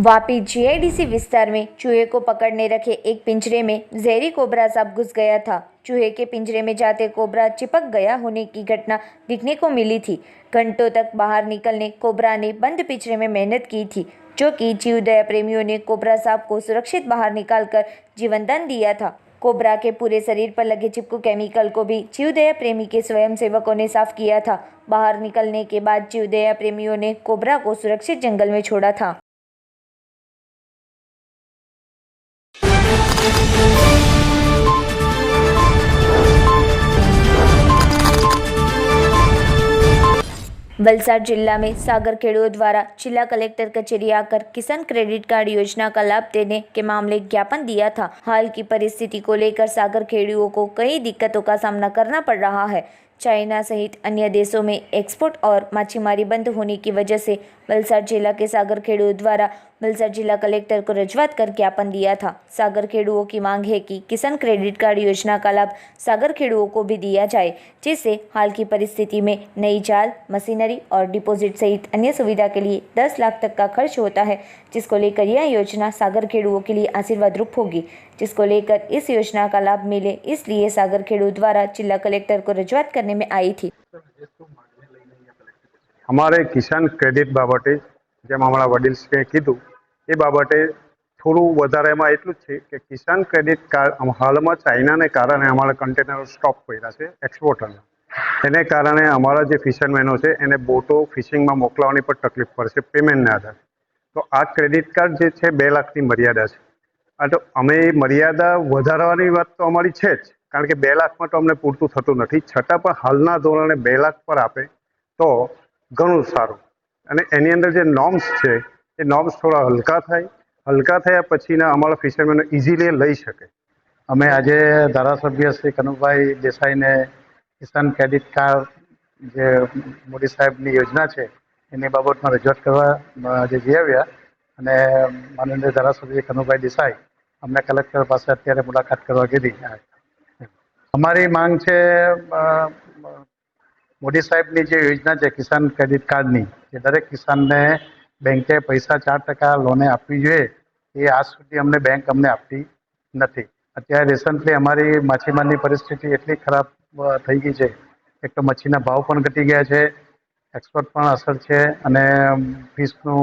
Vapi GIDC विस्तार में चूहे को पकड़ने रखे एक पिंजरे में जहरी कोबरा सांप घुस गया था। चूहे के पिंजरे में जाते कोबरा चिपक गया होने की घटना दिखने को मिली थी। घंटों तक बाहर निकलने कोबरा ने बंद पिंजरे में मेहनत की थी, जो कि जीवदया प्रेमियों ने कोबरा सांप को सुरक्षित बाहर निकालकर जीवनदान दिया था। कोबरा के पूरे शरीर पर लगे चिपकू केमिकल को भी जीवदया प्रेमी के स्वयंसेवकों ने साफ किया था। बाहर निकलने के बाद जीवदया प्रेमियों ने कोबरा को सुरक्षित जंगल में छोड़ा था। वलसाड जिला में सागर खेडूओं द्वारा जिला कलेक्टर कचेरी आकर किसान क्रेडिट कार्ड योजना का लाभ देने के मामले ज्ञापन दिया था। हाल की परिस्थिति को लेकर सागर खेडूओं को कई दिक्कतों का सामना करना पड़ रहा है। चाइना सहित अन्य देशों में एक्सपोर्ट और मच्छीमारी बंद होने की वजह से वलसाड जिला के सागर खेडूओं द्वारा वलसाड जिला कलेक्टर को रजूआत कर ज्ञापन दिया था। सागर खेडूओं की मांग है कि किसान क्रेडिट कार्ड योजना का लाभ सागर खेडूओं को भी दिया जाए, जिससे हाल की परिस्थिति में नई जाल, मशीनरी और डिपॉजिट सहित अन्य सुविधा के लिए 10 लाख तक का खर्च होता है, जिसको लेकर यह योजना सागर खेडूओं के लिए आशीर्वाद रूप होगी, जिसको लेकर इस योजना का लाभ मिले, इसलिए सागर खेडूओं द्वारा जिला कलेक्टर को रजूआत करने में आई थी। हमारे किसान क्रेडिट बाबते जेम हमारा वडील के कीधु ए बाबते थोड़ू वधारेमां एटलुं ज छे कि किसान क्रेडिट कार्ड हाल में चाइना ने कारण अमारा कंटेनर स्टॉप कर्या छे एक्सपोर्टरना एने कारणे अमारा जे फिशरमेनो छे एने बोटो फिशिंग में मोकलवानी पर तकलीफ पड़शे पेमेंट ना आधारे। तो आ क्रेडिट कार्ड जे छे 2 लाख नी मर्यादा छे। तो अमे मर्यादा वधारवानी वात तो अमारी छे ज, कारण के 2 लाख में तो अमने पूरतुं थतुं नथी, छतां पण हालना धोरणे 2 लाख पर आपे तो घणुं सारूं। अने एनी अंदर जे नॉर्म्स छे ए नॉर्म्स थोड़ा हल्का थया पछीना अमारा फिशरमेनो इजीली लई शके। अमे आजे धारासभ्य श्री कनुभाई देसाई ने किसान क्रेडिट कार्ड जे मोदी साहेबनी योजना है एनी बाबत में रजूआत करवा जे जई आव्या अने माननीय धारासभ्य कनुभाई देसाई अमने कलेक्टर पास अत्यारे मुलाकात करवा कीधी। अमारी मांग है मोदी साहेबनी जे योजना है किसान क्रेडिट कार्डनी दरेक किसान ने बेंके पैसा 4% लोने आपवी जोईए, ये आज सुधी अमने बैंक अमने आपती नथी। अत्यारे रिसेंटली अमारी माछीमारनी परिस्थिति एटली खराब थई गई है, एक तो मच्छीना भाव पण घटी गया है, एक्सपोर्ट पण असर है अने फिशनु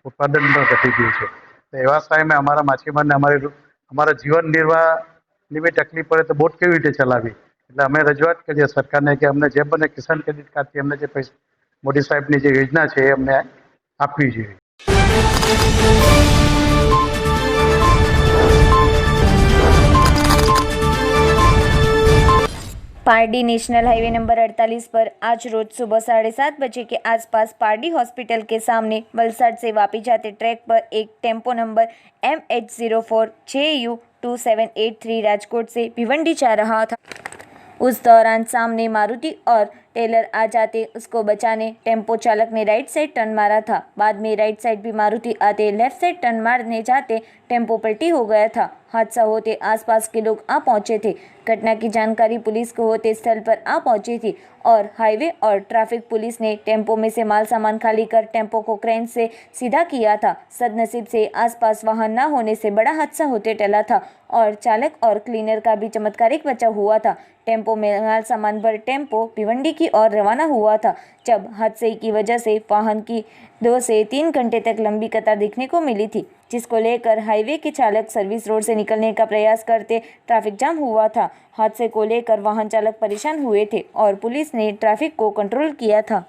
उत्पादन पण घटी गयुं छे। तो एवा समय अमारा माछीमारने अमारा जीवन निर्वाहनी भी तकलीफ पड़े तो बोट केवी रीते चलावी, एटले अमे रजूआत करीए सरकारने कि अमने जे बने किसान क्रेडिट कार्डथी अमने जे पैसा मोदी साहेबनी जे योजना है अमने आपवी जोईए। पारडी नेशनल हाईवे नंबर 48 पर आज रोज सुबह 7:30 बजे के आसपास पारडी हॉस्पिटल के सामने वलसाड से वापी जाते ट्रैक पर एक tempo number MH04 JU 2783 Rajkot से भिवंडी जा रहा था। उस दौरान सामने मारुति और टेलर आ जाते उसको बचाने टेम्पो चालक ने राइट साइड टर्न मारा था। बाद में राइट साइड भी मारुति आते लेफ्ट साइड टर्न मारने जाते टेम्पो पलटी हो गया था। हादसा होते आसपास के लोग आ पहुंचे थे। घटना की जानकारी पुलिस को होते स्थल पर आ पहुंची थी और हाईवे और ट्रैफिक पुलिस ने टेम्पो में से माल सामान खाली कर टेम्पो को क्रेन से सीधा किया था। सदनसीब से आसपास वाहन न होने से बड़ा हादसा होते टला था और चालक और क्लीनर का भी चमत्कारिक बचाव हुआ था। टेम्पो में माल सामान भर टेम्पो भिवंडी की ओर रवाना हुआ था, जब हादसे की वजह से वाहन की 2 से 3 घंटे तक लंबी कतार देखने को मिली थी, जिसको लेकर हाईवे के चालक सर्विस रोड से निकलने का प्रयास करते ट्रैफिक जाम हुआ था। हादसे को लेकर वाहन चालक परेशान हुए थे और पुलिस ने ट्रैफिक को कंट्रोल किया था।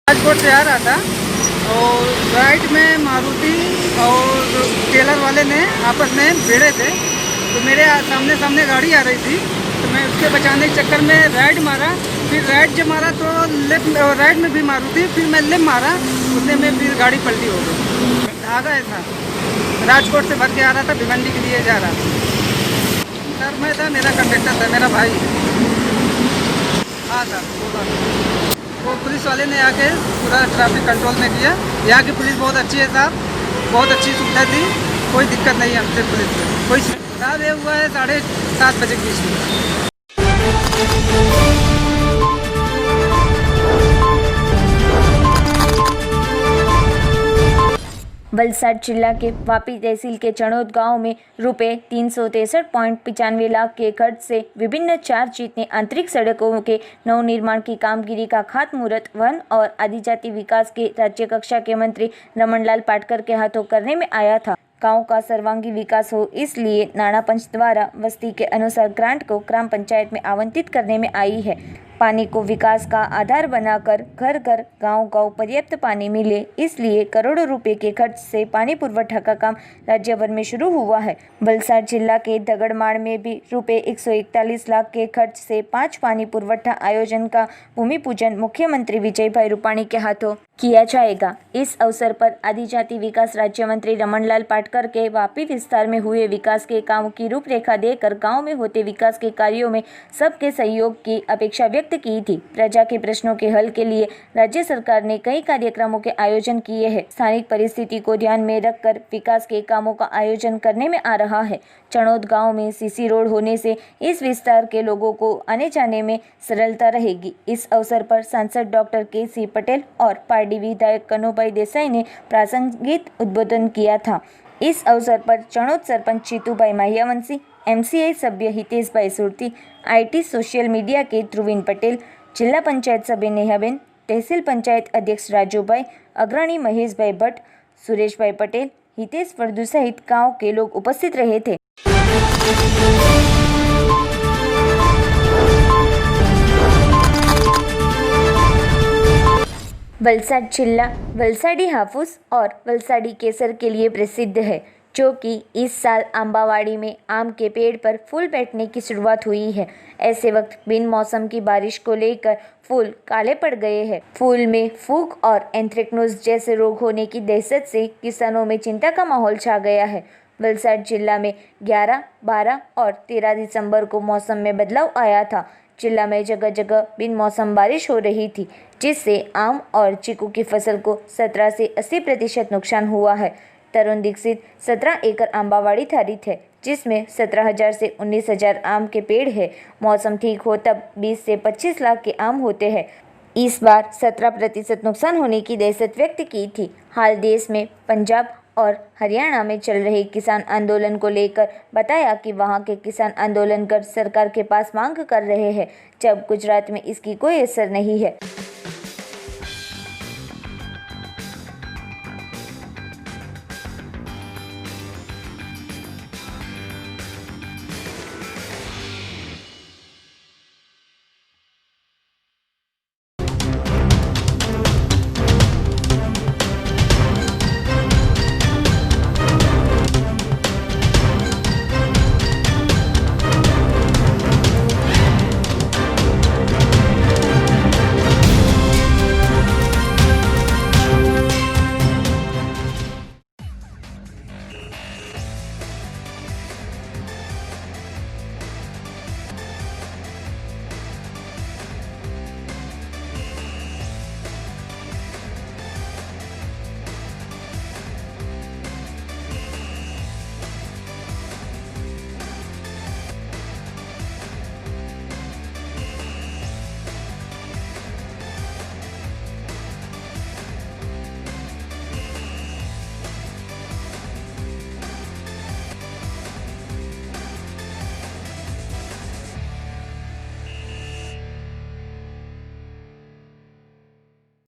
राजकोट से आ रहा था और राइट में मारुति और टेलर वाले ने आपस में भिड़े थे, तो मेरे सामने गाड़ी आ रही थी, तो मैं उसके बचाने के चक्कर में राइट मारा। फिर राइट जब मारा तो लेफ्ट राइट में भी मारुति, फिर मैं लेफ्ट मारा, उसने में फिर गाड़ी पलटी हो गई। आगा था राजकोट से भर के आ रहा था, भिवंडी के लिए जा रहा था। सर मैं था, मेरा कंडक्टर था, मेरा भाई। हाँ सर, वो पुलिस वाले ने आके पूरा ट्रैफिक कंट्रोल में किया। यहाँ की पुलिस बहुत अच्छी है साहब, बहुत अच्छी सुविधा थी, कोई दिक्कत नहीं है हमसे पुलिस में। कोई हिसाब ये हुआ है 7:30 बजे के बीच में। वलसाड जिला के वापी तहसील के चणोद गांव में रुपए 363.95 लाख के खर्च से विभिन्न 4 जितने आंतरिक सड़कों के नवनिर्माण की कामगिरी का खातमुहूर्त वन और आदिजाति विकास के राज्य कक्षा के मंत्री रमनलाल पाटकर के हाथों करने में आया था। गांव का सर्वांगीण विकास हो इसलिए नाणा पंच द्वारा वस्ती के अनुसार ग्रांट को ग्राम पंचायत में आवंटित करने में आई है। पानी को विकास का आधार बनाकर घर घर गांव-गांव पर्याप्त पानी मिले इसलिए करोड़ों रुपए के खर्च से पानी पुरवठा का काम राज्य भर में शुरू हुआ है। वलसाड जिला के दगड़माड़ में भी रुपए 141 लाख के खर्च से 5 पानी पुरवठा आयोजन का भूमि पूजन मुख्यमंत्री विजय भाई रूपाणी के हाथों किया जाएगा। इस अवसर पर आदिजाति विकास राज्य मंत्री रमनलाल पाटकर के वापी विस्तार में हुए विकास के कामों की रूपरेखा देकर गांव में होते विकास के कार्यों में सबके सहयोग की अपेक्षा व्यक्त की थी। प्रजा के प्रश्नों के हल के लिए राज्य सरकार ने कई कार्यक्रमों के आयोजन किए हैं। स्थानिक परिस्थिति को ध्यान में रखकर विकास के कामों का आयोजन करने में आ रहा है। चणोद गांव में सीसी रोड होने से इस विस्तार के लोगों को आने जाने में सरलता रहेगी। इस अवसर पर सांसद डॉक्टर के.सी. पटेल और पार्टी विधायक कनुभाई देसाई ने प्रासंगिक उद्बोधन किया था। इस अवसर पर चणोद सरपंच जीतूभाई माहियावंशी, MCI सभ्य हितेश भाई सुरती, IT सोशल मीडिया के ध्रुवीन पटेल, जिला पंचायत सभ्य नेहाबेन, तहसील पंचायत अध्यक्ष राजूभाई, अग्रणी महेश भाई भट्ट, सुरेश भाई पटेल, हितेश फर्दू सहित गांव के लोग उपस्थित रहे थे। वलसाड जिला वलसाडी हाफूस और वलसाडी केसर के लिए प्रसिद्ध है, जो कि इस साल आंबावाड़ी में आम के पेड़ पर फूल बैठने की शुरुआत हुई है। ऐसे वक्त बिन मौसम की बारिश को लेकर फूल काले पड़ गए हैं। फूल में फूग और एंथ्रेक्नोज जैसे रोग होने की दहशत से किसानों में चिंता का माहौल छा गया है। वलसाड जिला में 11, 12 और 13 दिसंबर को मौसम में बदलाव आया था। जिला में जगह जगह बिन मौसम बारिश हो रही थी, जिससे आम और चीकू की फसल को 17 से 80% नुकसान हुआ है। तरुण दीक्षित 17 एकड़ आंबावाड़ी धारित है, जिसमें 17,000 से 19,000 आम के पेड़ है। मौसम ठीक हो तब 20 से 25 लाख के आम होते हैं। इस बार 17% नुकसान होने की दहशत व्यक्त की थी। हाल देश में पंजाब और हरियाणा में चल रहे किसान आंदोलन को लेकर बताया कि वहां के किसान आंदोलन कर सरकार के पास मांग कर रहे हैं, जब गुजरात में इसकी कोई असर नहीं है।